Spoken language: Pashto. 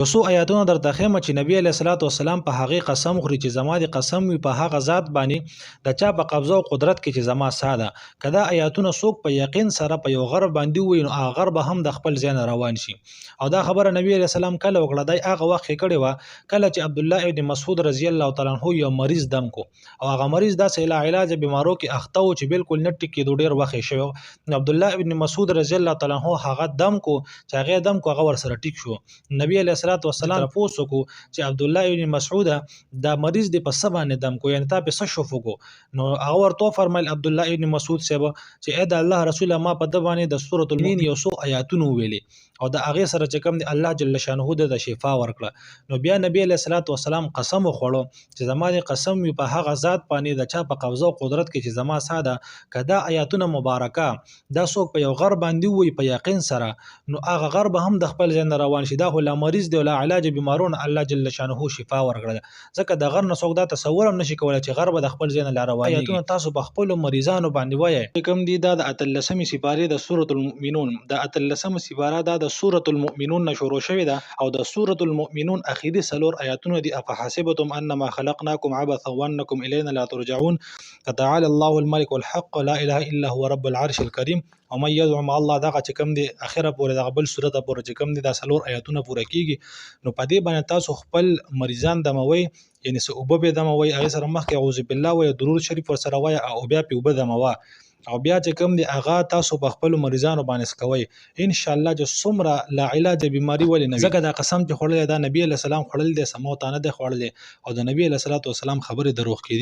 یو څو آیاتونه درته ښیم چې نبی علیه الصلاۃ والسلام په هغې قسم خوري چې زما د قسم وي په هغه ذات باندې د چا په قبضه او قدرت کې چې زما ساه ده. که دا آیاتونه څوک په یقین سره په یو غر باندې ووایي نو هغه غر به هم د خپل ځای نه روان شي. او دا خبره نبی علیه السلام کله وکړه؟ دی هغه وخت یې کړې وه کله چې عبدالله ابن مسعود رضی الله تعالی عنه یو مریض دم کو او هغه مریض داسې لاعلاجه بیمارو کې اخته و چې بالکل نه ټیکېدو، ډېر وخت یې شوی. نو عبدالله ابن مسعود رضی الله تعالی عنه هغه دم کو چې هغه دم کو هغه ورسره ټیک شو. نبی علیه الصلاۃ والسلام تپوس وکړو چې عبدالله ابن مسعود دا مریض دی په څه باندې دم کو، یعنې تا په څه شوف وکړو؟ نو هغه ورته وفرمیل عبدالله ابن مسعود صاحب چې ای د الله رسوله ما په ده باندې د سورة المؤمنین یو څو آیاتونه وویلې او د هغې سره چې کوم دی الله جل شانه د شفا ورکړه. نو بیا نبی علیه الصلاۃ والسلام قسم وخوړو چې زما د قسم وي په هغه ذات باندې د چا په قبضه او قدرت کې چې زما ساه ده، که دا آیاتونه مبارکه دا څوک په یو غر باندې ووایي په یقین سره نو هغه غر به هم د خپل ځای نه روان شي. دا خو لا مریض دی او لا علاج بیمارونه الله جل شانه شفا ورکړه. ځکه د غر نه څوک دا تصور هم نشي کولی چې غر به د خپل ځای نه لا روانېږي. آیاتونه تاسو په خپلو مریضانو باندې وایئ. کوم دي دا د 18مې سپارې د سورة المؤمنون، د 18مه سپاره دا د سورة المؤمنون نه شروع شوې ده او د سورة المؤمنون اخري 4 آیاتونه دي. افحسبتم انما خلقناکم عبثا وانکم الینا لا ترجعون فتعالى الله الملك الحق لا اله الا هو رب العرش الكريم ومن يدعو مع الله. دغه چې کوم دي اخره پورې دغه بل سورت پورې چې کوم دي دا 4 آیاتونه پوره کیږي. نو په دې باندې تاسو خپل مریضان دموي، یعنی څه اوبه به دموي، هغې سره مخکې اعوذ بالله وایه، درود شریف ورسره وایه او بیا پې اوبه دموه او بیا چې کوم دی هغه تاسو په خپلو مریضانو باندې سکوئ انشاءالله چې څومره لا علاجه بیماري ولې نه وي. ځکه دا قسم چې خوړلی دا نبي علیه السلام خوړلی دی، سمو ته نه دی خوړلی او د نبي علیه الصلاۃ والسلام خبرې دروغ کېدي.